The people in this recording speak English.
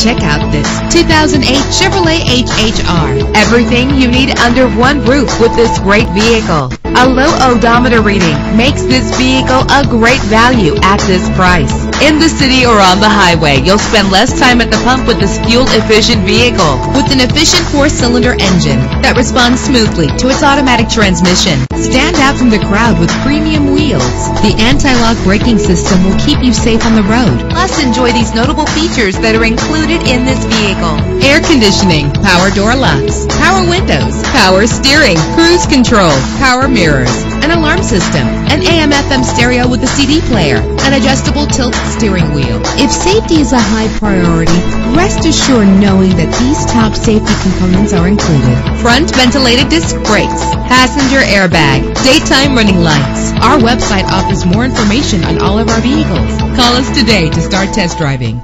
Check out this 2008 Chevrolet HHR. Everything you need under one roof with this great vehicle. A low odometer reading makes this vehicle a great value at this price. In the city or on the highway, you'll spend less time at the pump with this fuel-efficient vehicle. With an efficient 4-cylinder engine that responds smoothly to its automatic transmission. Stand out from the crowd with premium wheels. The anti-lock braking system will keep you safe on the road. Plus, enjoy these notable features that are included in this vehicle: air conditioning, power door locks, power windows, power steering, cruise control, power mirrors, an alarm system, an AM/FM stereo with a CD player, an adjustable tilt steering wheel. If safety is a high priority, rest assured knowing that these top safety components are included: front ventilated disc brakes, passenger airbag, daytime running lights. Our website offers more information on all of our vehicles. Call us today to start test driving.